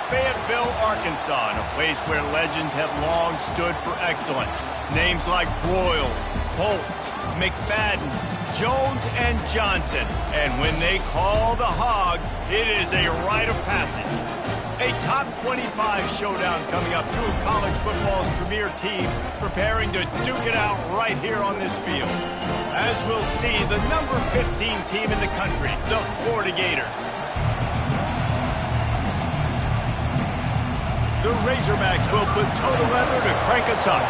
Fayetteville, Arkansas, in a place where legends have long stood for excellence. Names like Broyles, Holtz, McFadden, Jones, and Johnson. And when they call the Hogs, it is a rite of passage. A top 25 showdown coming up. Two of college football's premier teams preparing to duke it out right here on this field. As we'll see, the number 15 team in the country, the Florida Gators. The Razorbacks will put toe to leather to crank us up.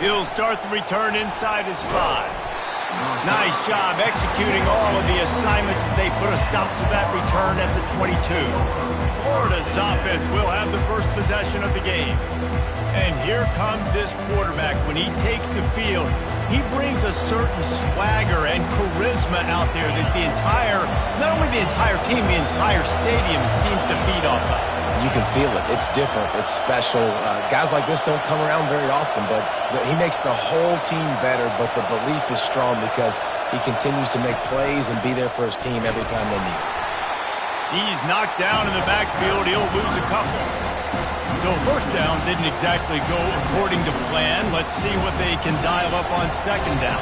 He'll start the return inside his 5. Nice job executing all of the assignments as they put a stop to that return at the 22. Florida's offense will have the first possession of the game. And here comes this quarterback. When he takes the field, he brings a certain swagger and charisma out there that not only the entire team, the entire stadium seems to feed off of. You can feel it. It's different. It's special. Guys like this don't come around very often, but he makes the whole team better, but the belief is strong because he continues to make plays and be there for his team every time they need it. He's knocked down in the backfield. He'll lose a couple. So first down didn't exactly go according to plan. Let's see what they can dial up on second down.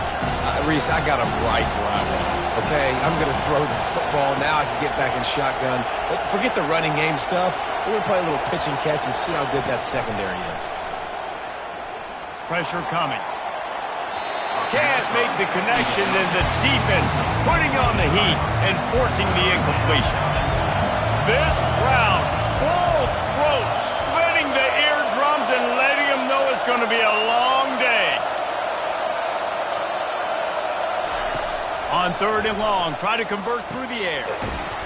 Reese, I got him right where I want him. Okay, I'm going to throw the football. Now I can get back in shotgun. Let's forget the running game stuff. We're going to play a little pitch and catch and see how good that secondary is. Pressure coming. Can't make the connection, and the defense putting on the heat and forcing the incompletion. This crowd, full throat, splitting the eardrums and letting them know it's going to be a long day. On third and long, try to convert through the air.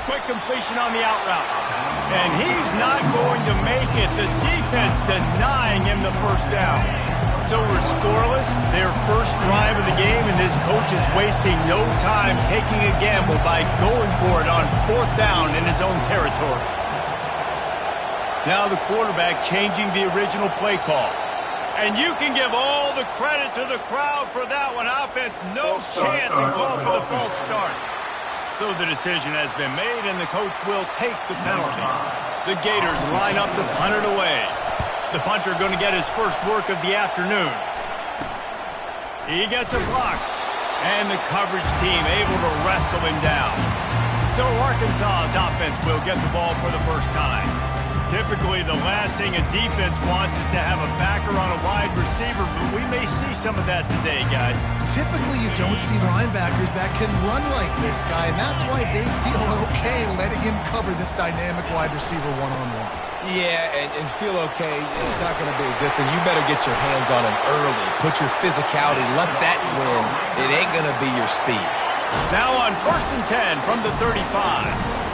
Quick completion on the out route. And he's not going to make it. The defense denying him the first down. So we're scoreless, their first drive of the game, and this coach is wasting no time taking a gamble by going for it on fourth down in his own territory. Now the quarterback changing the original play call. And you can give all the credit to the crowd for that one. Offense, no chance, and call for the false start. So the decision has been made, and the coach will take the penalty. The Gators line up to punt it away. The punter going to get his first work of the afternoon. He gets a block, and the coverage team able to wrestle him down. So Arkansas's offense will get the ball for the first time. Typically, the last thing a defense wants is to have a backer on a wide receiver, but we may see some of that today, guys. Typically, you don't see linebackers that can run like this guy, and that's why they feel okay letting him cover this dynamic wide receiver one-on-one. Yeah, and feel okay, it's not going to be a good thing. You better get your hands on him early. Put your physicality, let that win. It ain't going to be your speed. Now on 1st and 10 from the 35.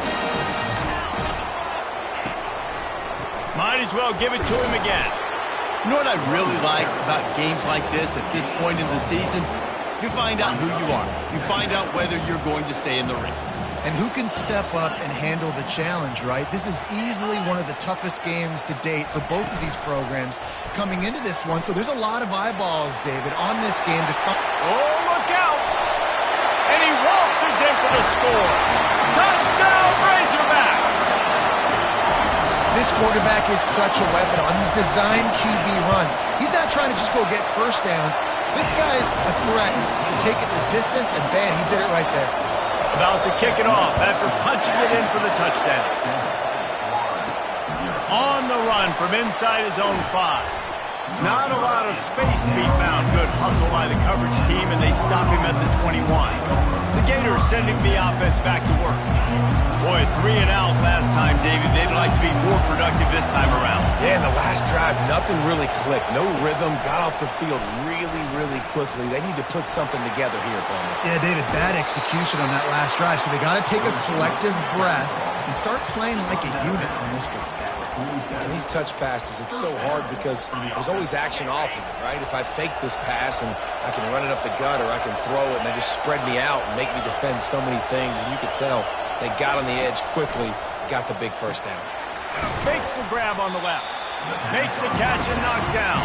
Might as well give it to him again. You know what I really like about games like this at this point in the season? You find out who you are. You find out whether you're going to stay in the race. And who can step up and handle the challenge, right? This is easily one of the toughest games to date for both of these programs coming into this one. So there's a lot of eyeballs, David, on this game to find. Oh, look out! And he waltzes in for the score. Touchdown, Razorbacks! This quarterback is such a weapon on these design QB runs. He's not trying to just go get first downs. This guy's a threat to take it the distance, and bam, he did it right there. About to kick it off after punching it in for the touchdown. On the run from inside his own 5. Not a lot of space to be found. Good hustle by the coverage team, and they stop him at the 21. The Gators sending the offense back to work. Boy, 3 and out last time, David. They'd like to be more productive this time around. Yeah, in the last drive, nothing really clicked. No rhythm, got off the field really quickly. They need to put something together here, Palmer. Yeah, David, bad execution on that last drive, so they got to take a collective breath and start playing like a unit on this one. And these touch passes, it's so hard because there's always action off of it, right? If I fake this pass and I can run it up the gut or I can throw it and they just spread me out and make me defend so many things, and you could tell they got on the edge quickly, got the big first down. Makes the grab on the left. Makes the catch and knockdown.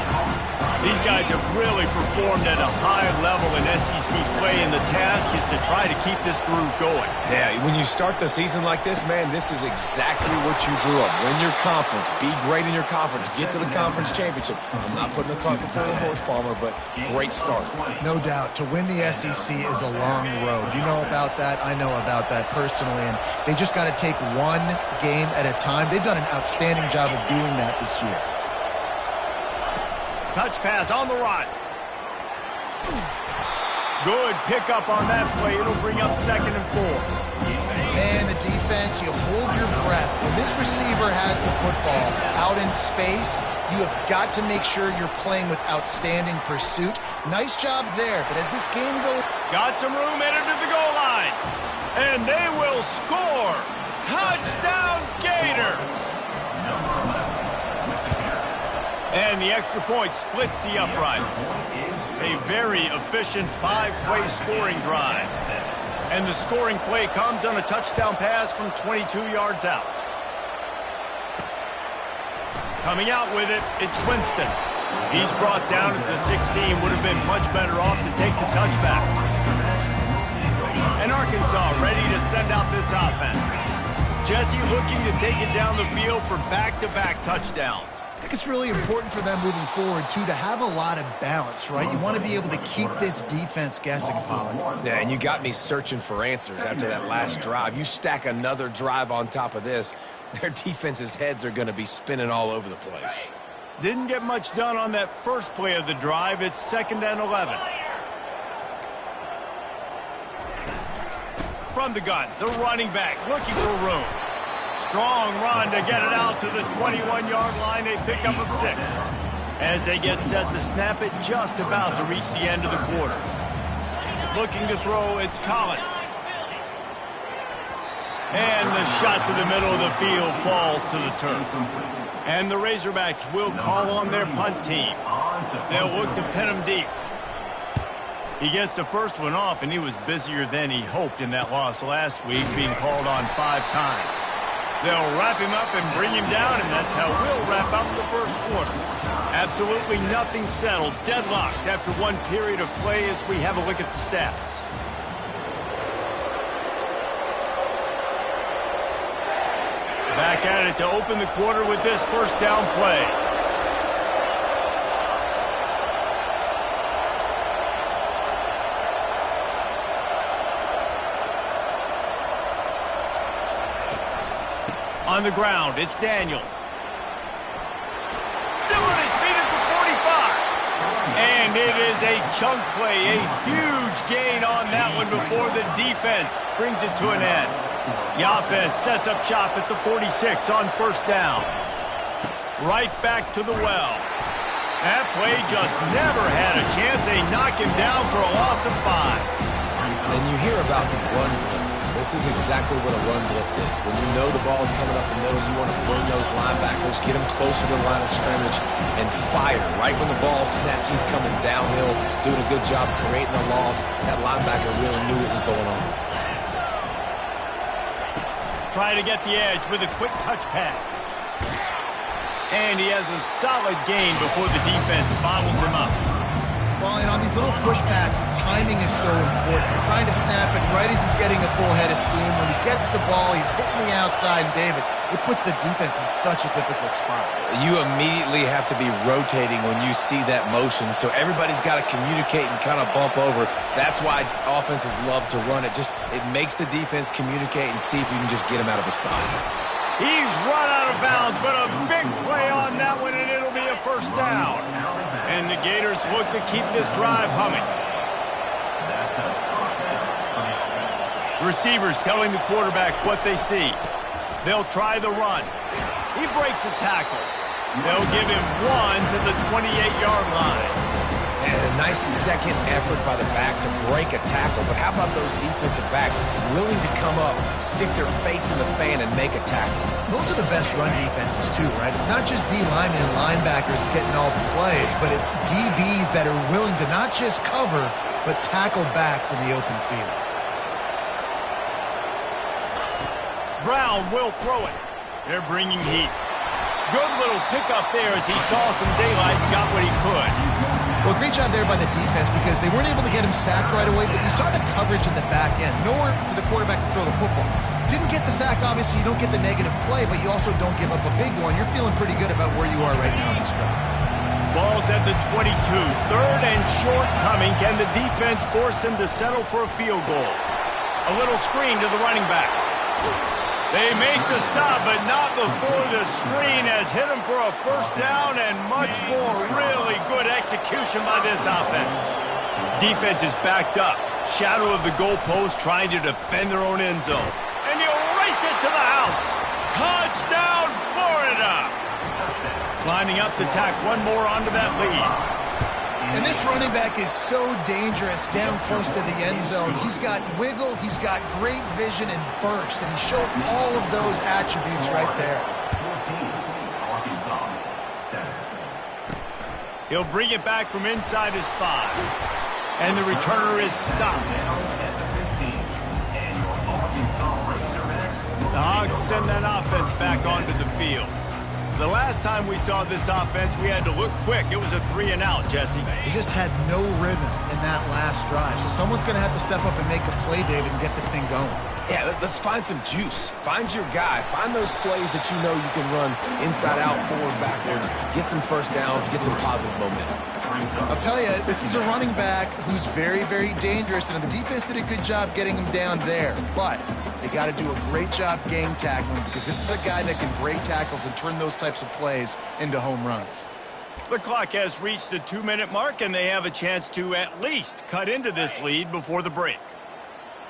These guys have really performed at a high level in SEC play, and the task is to try to keep this groove going. Yeah, when you start the season like this, man, this is exactly what you drew up. Win your conference, be great in your conference, get to the conference championship. I'm not putting the cart before the horse, Palmer, but great start. No doubt. To win the SEC is a long road. You know about that. I know about that personally, and they just got to take one game at a time. They've done an outstanding job of doing that this year. Touch pass on the run. Good pickup on that play. It'll bring up 2nd and 4. Man, the defense, you hold your breath. When this receiver has the football out in space, you have got to make sure you're playing with outstanding pursuit. Nice job there, but as this game goes... Got some room, entered to the goal line. And they will score. Touchdown, Gators. And the extra point splits the uprights. A very efficient 5-play scoring drive. And the scoring play comes on a touchdown pass from 22 yards out. Coming out with it, it's Winston. He's brought down at the 16. Would have been much better off to take the touchback. And Arkansas ready to send out this offense. Jesse looking to take it down the field for back-to-back touchdowns. I think it's really important for them moving forward, too, to have a lot of balance, right? You want to be able to keep this defense guessing, Pollard. Yeah, and you got me searching for answers after that last drive. You stack another drive on top of this, their defense's heads are going to be spinning all over the place. Didn't get much done on that first play of the drive. It's 2nd and 11. From the gun, the running back looking for room. Strong run to get it out to the 21-yard line. A pickup of 6. As they get set to snap it, just about to reach the end of the quarter. Looking to throw, it's Collins. And the shot to the middle of the field falls to the turf. And the Razorbacks will call on their punt team. They'll look to pin him deep. He gets the first one off, and he was busier than he hoped in that loss last week, being called on 5 times. They'll wrap him up and bring him down, and that's how we'll wrap up the first quarter. Absolutely nothing settled, deadlocked after one period of play as we have a look at the stats. Back at it to open the quarter with this first down play. On the ground, it's Daniels. Still on his feet at the 45. And it is a chunk play, a huge gain on that one before the defense brings it to an end. The offense sets up shop at the 46 on first down. Right back to the well. That play just never had a chance. They knock him down for a loss of 5. And you hear about run blitzes. This is exactly what a run blitz is. When you know the ball is coming up the middle, you want to bring those linebackers, get them closer to the line of scrimmage, and fire. Right when the ball snapped, he's coming downhill, doing a good job creating the loss. That linebacker really knew what was going on. Try to get the edge with a quick touch pass. And he has a solid gain before the defense bottles him up. Well, and on these little push passes, timing is so important. You're trying to snap it right as he's getting a full head of steam. When he gets the ball, he's hitting the outside, and David, it puts the defense in such a difficult spot. You immediately have to be rotating when you see that motion, so everybody's got to communicate and kind of bump over. That's why offenses love to run it. It makes the defense communicate and see if you can just get him out of a spot. He's run out of bounds, but a big play on that one, and it'll be a first down. And the Gators look to keep this drive humming. Receivers telling the quarterback what they see. They'll try the run. He breaks a tackle. They'll give him 1 to the 28-yard line. And a nice second effort by the back to break a tackle. But how about those defensive backs willing to come up, stick their face in the fan, and make a tackle? Those are the best run defenses, too, right? It's not just D linemen and linebackers getting all the plays, but it's DBs that are willing to not just cover, but tackle backs in the open field. Brown will throw it. They're bringing heat. Good little pickup there as he saw some daylight and got what he could. Well, great job there by the defense because they weren't able to get him sacked right away, but you saw the coverage in the back end. Nowhere for the quarterback to throw the football. Didn't get the sack, obviously. You don't get the negative play, but you also don't give up a big one. You're feeling pretty good about where you are right now in this drive. Ball's at the 22. Third and short coming. Can the defense force him to settle for a field goal? A little screen to the running back. They make the stop, but not before the screen has hit him for a first down and much more. Really good execution by this offense. Defense is backed up. Shadow of the goalpost trying to defend their own end zone. And he'll race it to the house. Touchdown, Florida! Lining up to tack one more onto that lead. And this running back is so dangerous down close to the end zone. He's got wiggle, he's got great vision and burst, and he showed all of those attributes right there. He'll bring it back from inside his 5. And the returner is stopped. The Hogs send that offense back onto the field. The last time we saw this offense, we had to look quick. It was a 3-and-out, Jesse. They just had no rhythm in that last drive. So someone's going to have to step up and make a play, David, and get this thing going. Yeah, let's find some juice. Find your guy. Find those plays that you know you can run inside out, forward, backwards. Get some first downs. Get some positive momentum. I'll tell you, this is a running back who's very, very dangerous, and the defense did a good job getting him down there. But they got to do a great job game tackling because this is a guy that can break tackles and turn those types of plays into home runs. The clock has reached the 2-minute mark, and they have a chance to at least cut into this lead before the break.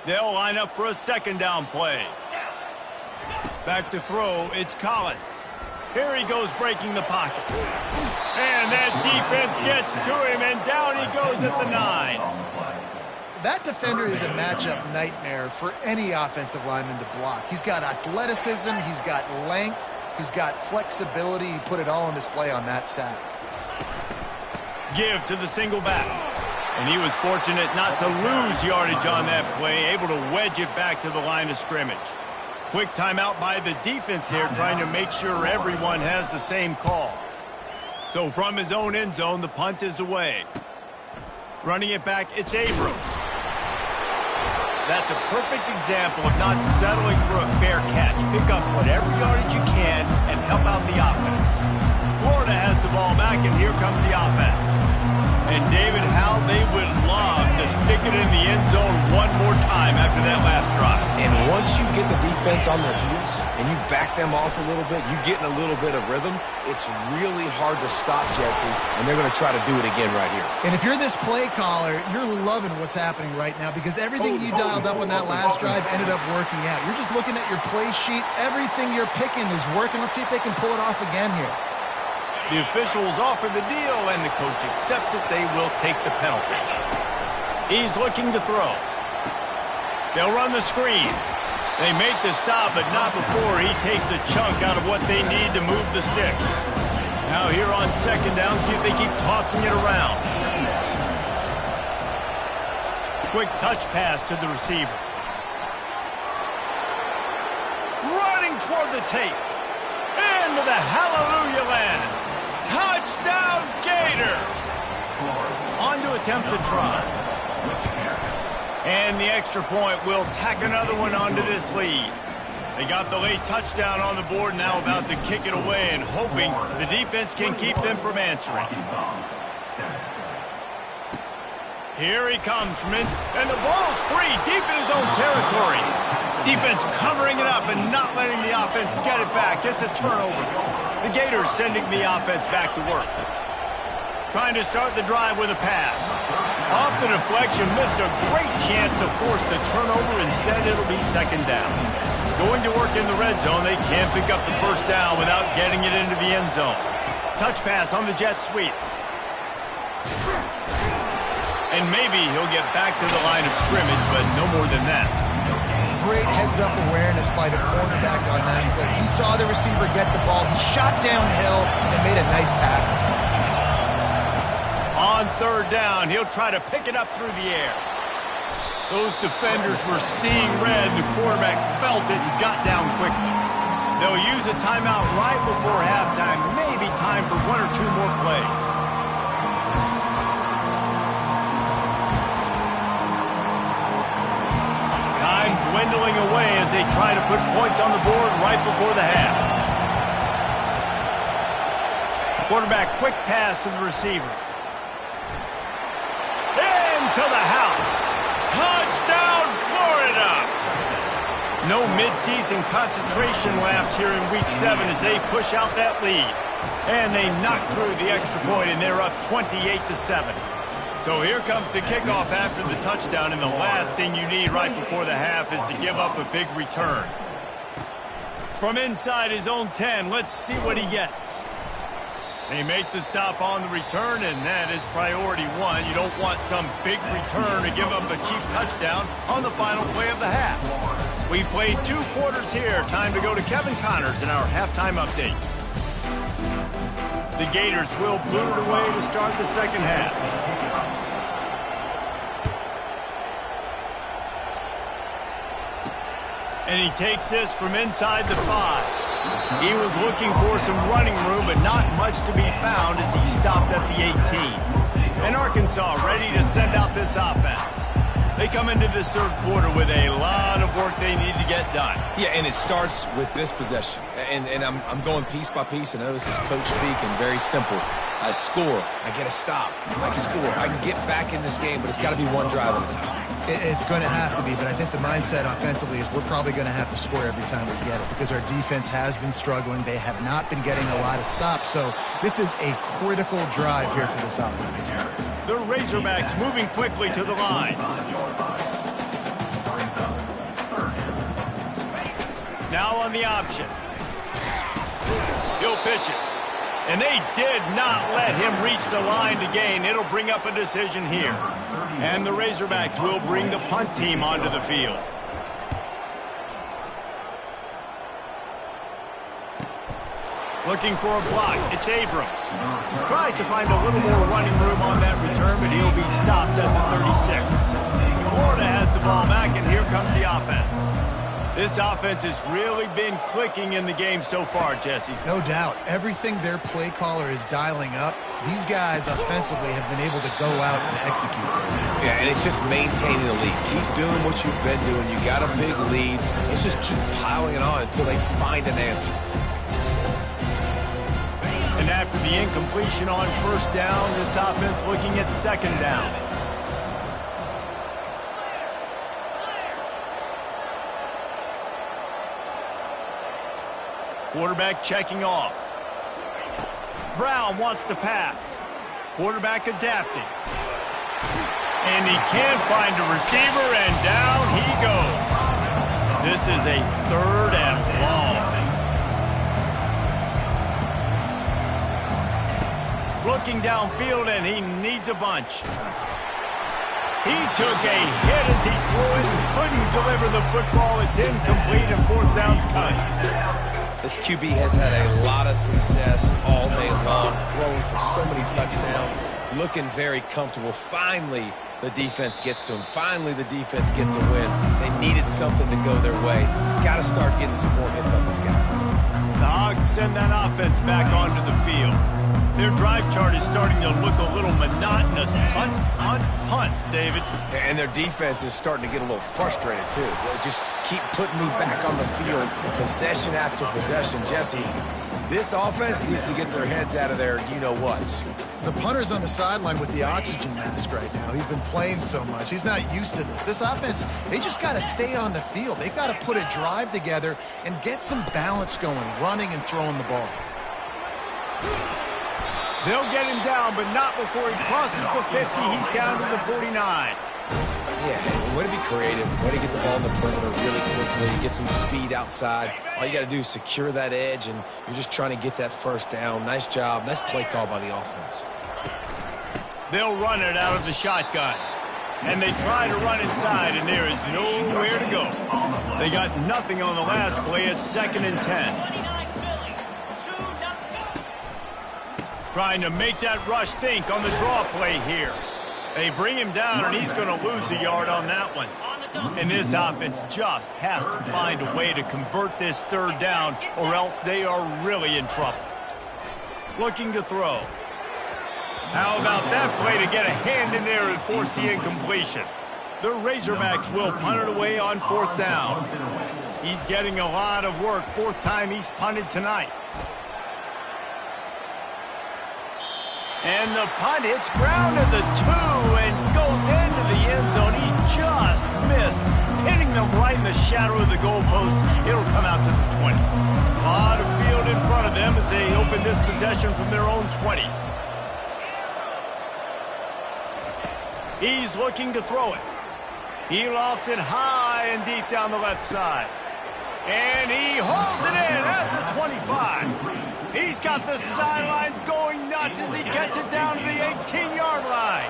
They'll line up for a second down play. Back to throw, it's Collins. Here he goes breaking the pocket. And that defense gets to him, and down he goes at the 9. That defender is a matchup nightmare for any offensive lineman to block. He's got athleticism, he's got length, he's got flexibility. He put it all on display on that sack. Give to the single back. And he was fortunate not to lose yardage on that play, able to wedge it back to the line of scrimmage. Quick timeout by the defense there, trying to make sure everyone has the same call. So from his own end zone, the punt is away. Running it back, it's Abrams. That's a perfect example of not settling for a fair catch. Pick up whatever yardage you can and help out the offense. Florida has the ball back, and here comes the offense. And David, how they would love to stick it in the end zone one more time after that last drive. And once you get the defense on their heels and you back them off a little bit, you get in a little bit of rhythm, it's really hard to stop, Jesse, and they're going to try to do it again right here. And if you're this play caller, you're loving what's happening right now because everything you dialed up on that last drive ended up working out. You're just looking at your play sheet. Everything you're picking is working. Let's see if they can pull it off again here. The officials offer the deal, and the coach accepts it. They will take the penalty. He's looking to throw. They'll run the screen. They make the stop, but not before he takes a chunk out of what they need to move the sticks. Now here on second down, see if they keep tossing it around. Quick touch pass to the receiver. Running toward the tape. Into the hallelujah land. Touchdown, Gator! On to attempt to try. And the extra point will tack another one onto this lead. They got the late touchdown on the board, now about to kick it away and hoping the defense can keep them from answering. Here he comes from in, and the ball's free deep in his own territory. Defense covering it up and not letting the offense get it back. It's a turnover. The Gators sending the offense back to work. Trying to start the drive with a pass. Off the deflection, missed a great chance to force the turnover. Instead, it'll be second down. Going to work in the red zone, they can't pick up the first down without getting it into the end zone. Touch pass on the jet sweep. And maybe he'll get back to the line of scrimmage, but no more than that. Great heads-up awareness by the cornerback on that play. He saw the receiver get the ball. He shot downhill and made a nice tackle. On third down, he'll try to pick it up through the air. Those defenders were seeing red. The quarterback felt it and got down quickly. They'll use a timeout right before halftime. Maybe time for one or two more plays. dwindling away as they try to put points on the board right before the half. Quarterback quick pass to the receiver. Into the house. Touchdown, Florida! No midseason concentration laps here in Week 7 as they push out that lead. And they knock through the extra point, and they're up 28-7. So here comes the kickoff after the touchdown, and the last thing you need right before the half is to give up a big return. From inside his own 10, let's see what he gets. They make the stop on the return, and that is priority one. You don't want some big return to give up a cheap touchdown on the final play of the half. We played 2 quarters here. Time to go to Kevin Connors in our halftime update. The Gators will boot it away to start the second half. And he takes this from inside the 5. He was looking for some running room, but not much to be found as he stopped at the 18. And Arkansas ready to send out this offense. They come into this third quarter with a lot of work they need to get done. Yeah, and it starts with this possession. And I'm going piece by piece. I know this is coach speak and very simple. I score. I get a stop. I score. I can get back in this game, but it's got to be one drive at a time. It's going to have to be, but I think the mindset offensively is we're probably going to have to score every time we get it because our defense has been struggling. They have not been getting a lot of stops, so this is a critical drive here for this offense. The Razorbacks moving quickly to the line. Now on the option. He'll pitch it. And they did not let him reach the line to gain. It'll bring up a decision here. And the Razorbacks will bring the punt team onto the field. Looking for a block. It's Abrams. Tries to find a little more running room on that return, but he'll be stopped at the 36. Florida has the ball back, and here comes the offense. This offense has really been clicking in the game so far, Jesse. No doubt. Everything their play caller is dialing up, these guys offensively have been able to go out and execute. Yeah, and it's just maintaining the lead. Keep doing what you've been doing. You got a big lead. Let's just keep piling it on until they find an answer. And after the incompletion on first down, this offense looking at second down. Quarterback checking off. Brown wants to pass. Quarterback adapting. And he can't find a receiver, and down he goes. This is a 3rd and long. Looking downfield, and he needs a bunch. He took a hit as he threw it and couldn't deliver the football. It's incomplete, and 4th down's cut. This QB has had a lot of success all day long, throwing for so many touchdowns, looking very comfortable. Finally, the defense gets to him. Finally, the defense gets a win. They needed something to go their way. Got to start getting some more hits on this guy. The Hogs send that offense back onto the field. Their drive chart is starting to look a little monotonous. Punt, punt, punt, David. And their defense is starting to get a little frustrated, too. They just keep putting me back on the field, possession after possession. Jesse, this offense needs to get their heads out of their you-know-whats. The punter's on the sideline with the oxygen mask right now. He's been playing so much. He's not used to this. This offense, they just got to stay on the field. They've got to put a drive together and get some balance going, running and throwing the ball. They'll get him down, but not before he crosses the 50. He's down to the 49. Yeah, way to be creative, way to get the ball in the perimeter really quickly, get some speed outside. All you got to do is secure that edge, and you're just trying to get that first down. Nice job. Nice play call by the offense. They'll run it out of the shotgun. And they try to run inside, and there is nowhere to go. They got nothing on the last play. It's 2nd and 10. Trying to make that rush think on the draw play here. They bring him down, and he's going to lose a yard on that one. And this offense just has to find a way to convert this 3rd down, or else they are really in trouble. Looking to throw. How about that play to get a hand in there and force the incompletion? The Razorbacks will punt it away on 4th down. He's getting a lot of work. 4th time he's punted tonight. And the punt hits ground at the 2 and goes into the end zone. He just missed, hitting them right in the shadow of the goalpost. It'll come out to the 20. A lot of field in front of them as they open this possession from their own 20. He's looking to throw it. He lofts it high and deep down the left side. And he holds it in at the 25. He's got the sidelines going nuts as he gets it down to the 18-yard line.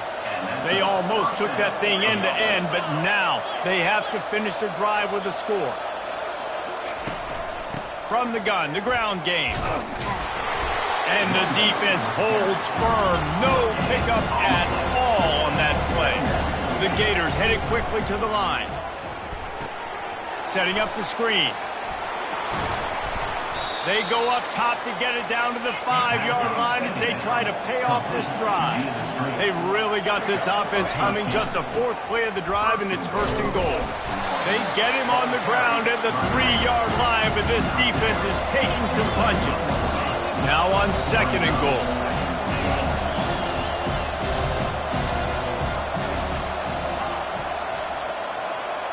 They almost took that thing end to end, but now they have to finish the drive with a score. From the gun, the ground game. And the defense holds firm. No pickup at all on that play. The Gators headed quickly to the line. Setting up the screen. They go up top to get it down to the 5-yard line as they try to pay off this drive. They've really got this offense humming. Just the 4th play of the drive, and it's 1st and goal. They get him on the ground at the 3-yard line, but this defense is taking some punches. Now on 2nd and goal.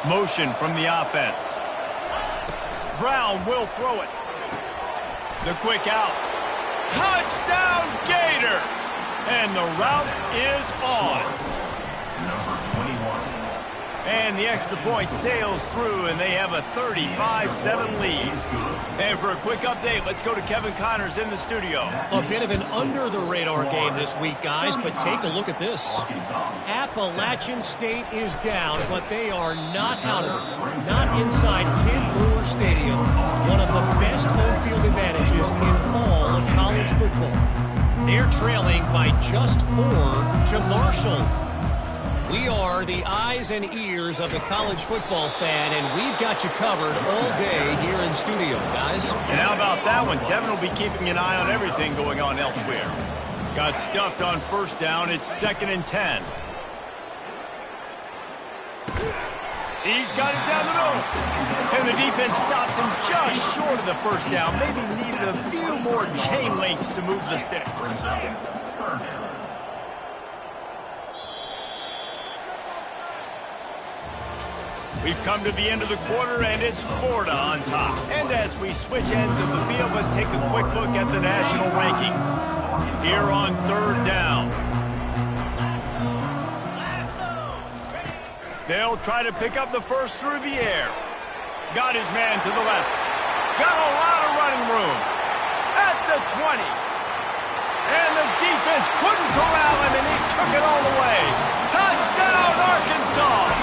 Motion from the offense. Brown will throw it. The quick out. Touchdown Gators! And the route is on. And the extra point sails through, and they have a 35-7 lead. And for a quick update, let's go to Kevin Connors in the studio. A bit of an under-the-radar game this week, guys, but take a look at this. Appalachian State is down, but they are not out of it. Not inside Kent Brewer Stadium, one of the best home field advantages in all of college football. They're trailing by just 4 to Marshall. We are the eyes and ears of the college football fan, and we've got you covered all day here in studio, guys. And how about that one? Kevin will be keeping an eye on everything going on elsewhere. Got stuffed on 1st down. It's 2nd and 10. He's got it down the middle. And the defense stops him just short of the 1st down. Maybe needed a few more chain links to move the sticks. We've come to the end of the quarter, and it's Florida on top. And as we switch ends of the field, let's take a quick look at the national rankings. Here on 3rd down. They'll try to pick up the 1st through the air. Got his man to the left. Got a lot of running room. At the 20. And the defense couldn't corral him, and he took it all the way. Touchdown, Arkansas!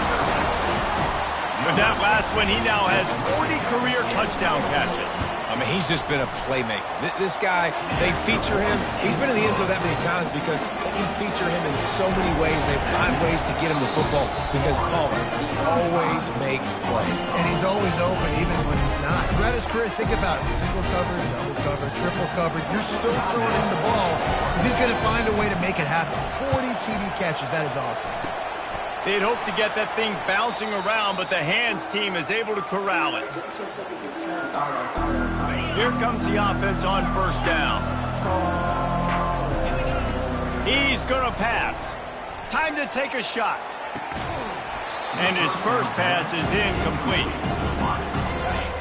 With that last one, he now has 40 career touchdown catches. I mean, he's just been a playmaker. This guy, they feature him. He's been in the end zone that many times because they can feature him in so many ways. They find ways to get him the football because, Palmer, he always makes plays. And he's always open even when he's not. Throughout his career, think about it. Single cover, double cover, triple cover. You're still throwing him the ball because he's going to find a way to make it happen. 40 TD catches. That is awesome. They'd hope to get that thing bouncing around, but the hands team is able to corral it. Here comes the offense on 1st down. He's going to pass. Time to take a shot. And his first pass is incomplete.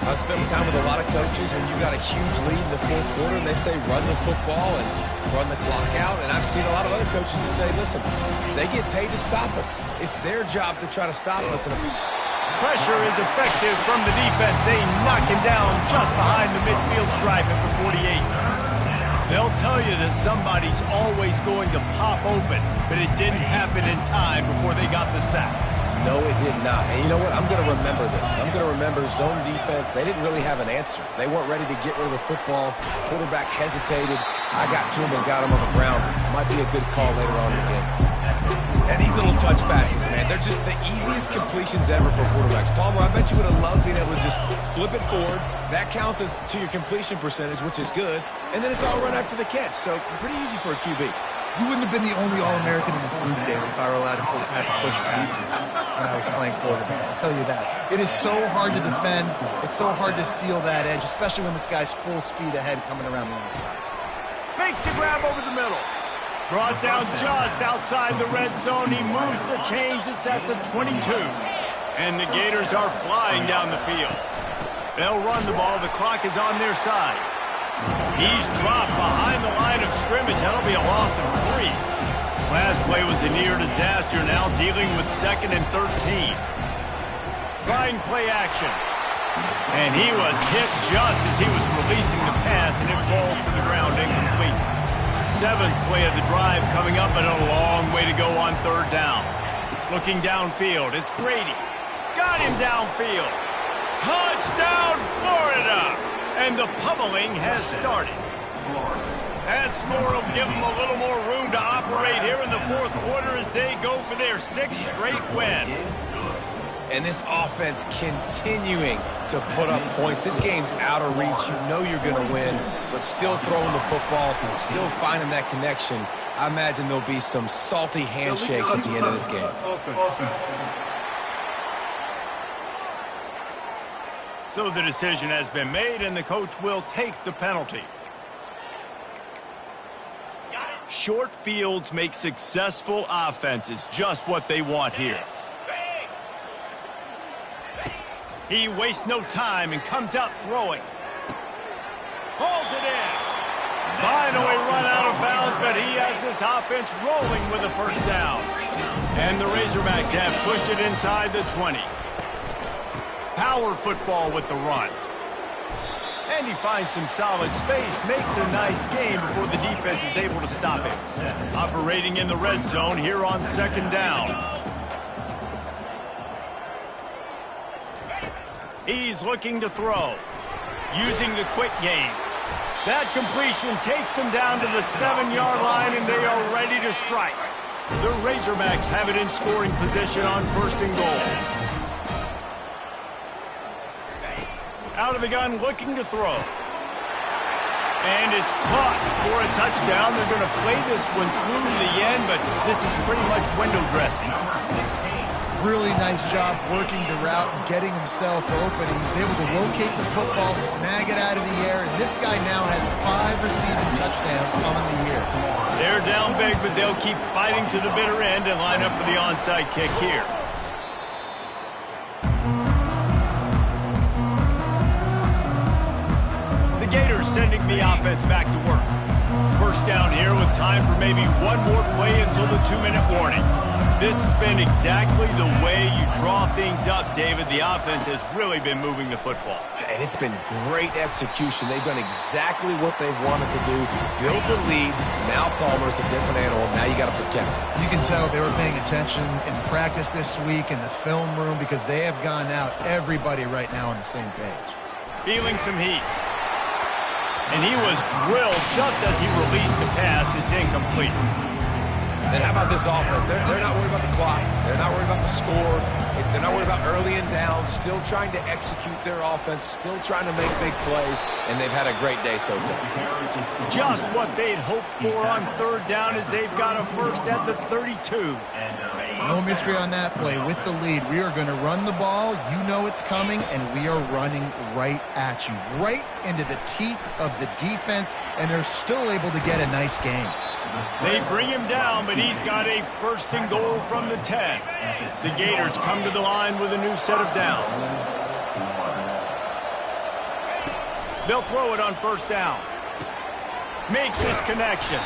I've spent time with a lot of coaches when you got a huge lead in the 4th quarter and they say run the football and run the clock out. And I've seen a lot of other coaches who say, listen, they get paid to stop us. It's their job to try to stop us. And pressure is effective from the defense. They knock him down just behind the midfield stripe at the 48. They'll tell you that somebody's always going to pop open, but it didn't happen in time before they got the sack. No, it did not. And you know what? I'm going to remember this. I'm going to remember zone defense. They didn't really have an answer. They weren't ready to get rid of the football. Quarterback hesitated. I got to him and got him on the ground. Might be a good call later on in the game. And these little touch passes, man, they're just the easiest completions ever for quarterbacks. Palmer, I bet you would have loved being able to just flip it forward. That counts as to your completion percentage, which is good. And then it's all run after the catch. So pretty easy for a QB. You wouldn't have been the only All-American in this booth, David, if I were allowed to have to push passes when I was playing quarterback. I'll tell you that. It is so hard to defend. It's so hard to seal that edge, especially when this guy's full speed ahead coming around the outside. Makes the grab over the middle. Brought down just outside the red zone. He moves the chains. It's at the 22. And the Gators are flying down the field. They'll run the ball. The clock is on their side. He's dropped behind the line of scrimmage. That'll be a loss of 3. Last play was a near disaster. Now dealing with 2nd and 13. Trying play action. And he was hit just as he was releasing the pass, and it falls to the ground incomplete. 7th play of the drive coming up, but a long way to go on 3rd down. Looking downfield, it's Grady. Got him downfield. Touchdown, Florida! And the pummeling has started. That score will give them a little more room to operate here in the 4th quarter as they go for their 6th straight win. And this offense continuing to put up points. This game's out of reach. You know you're going to win, but still throwing the football, still finding that connection. I imagine there'll be some salty handshakes at the end of this game. So the decision has been made, and the coach will take the penalty. Short fields make successful offenses just what they want here. He wastes no time and comes out throwing. Pulls it in. Finally run out of bounds, but he has this offense rolling with a 1st down. And the Razorbacks have pushed it inside the 20. Power football with the run. And he finds some solid space, makes a nice game before the defense is able to stop him. Operating in the red zone here on 2nd down. He's looking to throw. Using the quick game. That completion takes them down to the 7-yard line, and they are ready to strike. The Razorbacks have it in scoring position on 1st and goal. Out of the gun, looking to throw. And it's caught for a touchdown. They're going to play this one through to the end, but this is pretty much window dressing. Really nice job working the route and getting himself open. He was able to locate the football, snag it out of the air, and this guy now has 5 receiving touchdowns on the year. They're down big, but they'll keep fighting to the bitter end and line up for the onside kick here. Gators sending the offense back to work. 1st down here with time for maybe one more play until the 2-minute warning. This has been exactly the way you draw things up, David. The offense has really been moving the football. And it's been great execution. They've done exactly what they've wanted to do. Build the lead. Now Palmer's a different animal. Now you got to protect it. You can tell they were paying attention in practice this week in the film room because they have gone out, everybody right now on the same page. Feeling some heat. And he was drilled just as he released the pass. It's incomplete. And how about this offense? They're not worried about the clock. They're not worried about the score. They're not worried about early and down. Still trying to execute their offense. Still trying to make big plays. And they've had a great day so far. Just what they'd hoped for on 3rd down as they've got a 1st at the 32. No mystery on that play. With the lead, we are going to run the ball. You know it's coming, and we are running right at you. Right into the teeth of the defense, and they're still able to get a nice game. They bring him down, but he's got a 1st and goal from the 10. The Gators come to the line with a new set of downs. They'll throw it on 1st down. Makes his connection.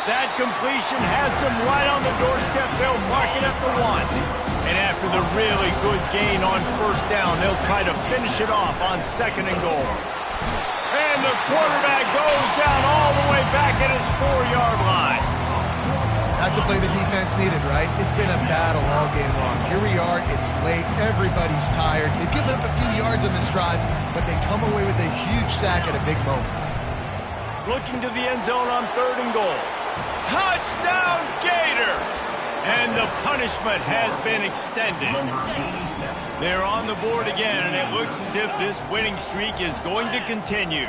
That completion has them right on the doorstep. They'll mark it at the 1. And after the really good gain on 1st down, they'll try to finish it off on 2nd and goal. And the quarterback goes down all the way back at his 4-yard line. That's a play the defense needed, right? It's been a battle all game long. Here we are. It's late. Everybody's tired. They've given up a few yards on this drive, but they come away with a huge sack at a big moment. Looking to the end zone on 3rd and goal. Touchdown, Gators! And the punishment has been extended. They're on the board again, and it looks as if this winning streak is going to continue.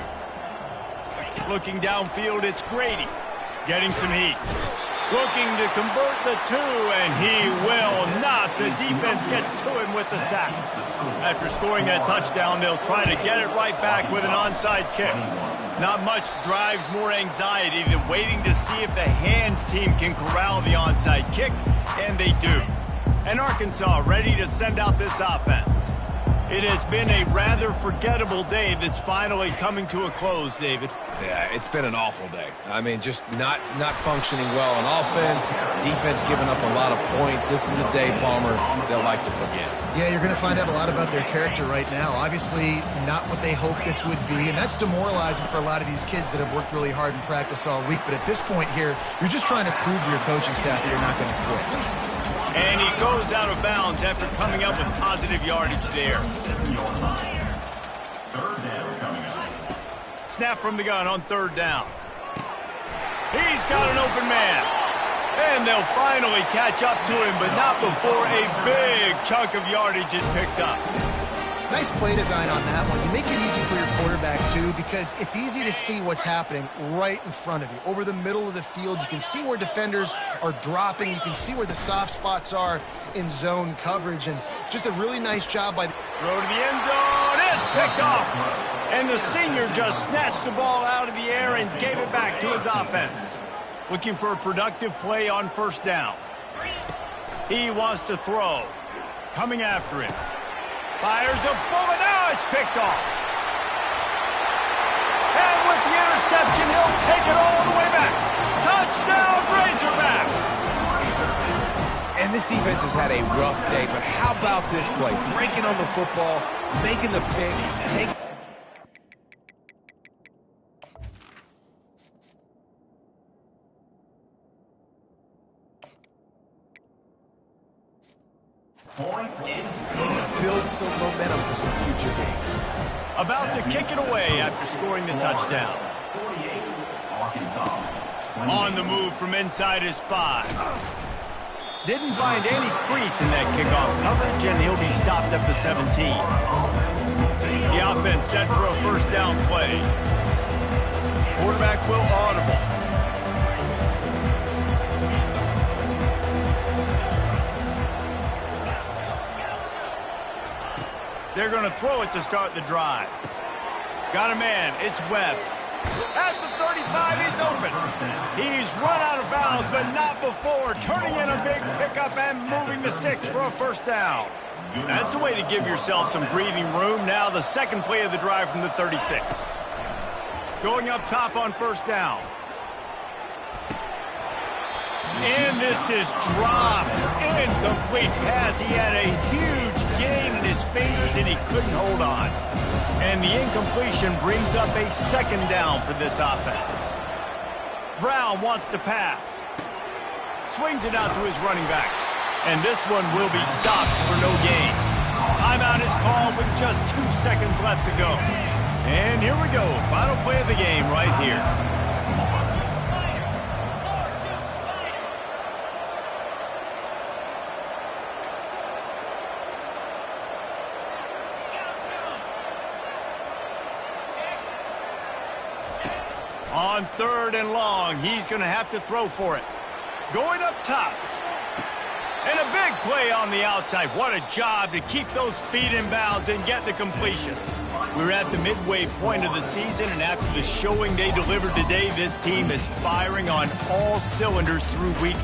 Looking downfield, it's Grady. Getting some heat. Looking to convert the two, and he will not. The defense gets to him with the sack. After scoring that touchdown, they'll try to get it right back with an onside kick. Not much drives more anxiety than waiting to see if the hands team can corral the onside kick, and they do. And Arkansas ready to send out this offense. It has been a rather forgettable day that's finally coming to a close, David. Yeah, it's been an awful day. I mean, just not functioning well on offense, defense giving up a lot of points. This is a day, Palmer, they'll like to forget. Yeah, you're going to find out a lot about their character right now. Obviously, not what they hoped this would be, and that's demoralizing for a lot of these kids that have worked really hard in practice all week. But at this point here, you're just trying to prove to your coaching staff that you're not going to quit. And he goes out of bounds after coming up with positive yardage there. Snap from the gun on third down. He's got an open man. And they'll finally catch up to him, but not before a big chunk of yardage is picked up. Nice play design on that one. You make it easy for your quarterback, too, because it's easy to see what's happening right in front of you. Over the middle of the field, you can see where defenders are dropping. You can see where the soft spots are in zone coverage. And just a really nice job by the... Throw to the end zone. It's picked off. And the senior just snatched the ball out of the air and gave it back to his offense. Looking for a productive play on first down. He wants to throw. Coming after him. Fires a bullet. Now it's picked off. And with the interception, he'll take it all the way back. Touchdown, Razorbacks. And this defense has had a rough day, but how about this play? Breaking on the football, making the pick, taking... Build some momentum for some future games. About to kick it away after scoring the touchdown. On the move from inside his 5. Didn't find any crease in that kickoff coverage, and he'll be stopped at the 17. The offense set for a first down play. Quarterback will audible. They're going to throw it to start the drive. Got a man. It's Webb. At the 35, he's open. He's run out of bounds, but not before turning in a big pickup and moving the sticks for a first down. That's the way to give yourself some breathing room. Now the second play of the drive from the 36. Going up top on first down. And this is dropped. Incomplete pass. He had a huge gain in his fingers, and he couldn't hold on. And the incompletion brings up a second down for this offense. Brown wants to pass. Swings it out to his running back. And this one will be stopped for no gain. Timeout is called with just 2 seconds left to go. And here we go. Final play of the game right here. On third and long, he's going to have to throw for it. Going up top. And a big play on the outside. What a job to keep those feet in bounds and get the completion. We're at the midway point of the season, and after the showing they delivered today, this team is firing on all cylinders through week.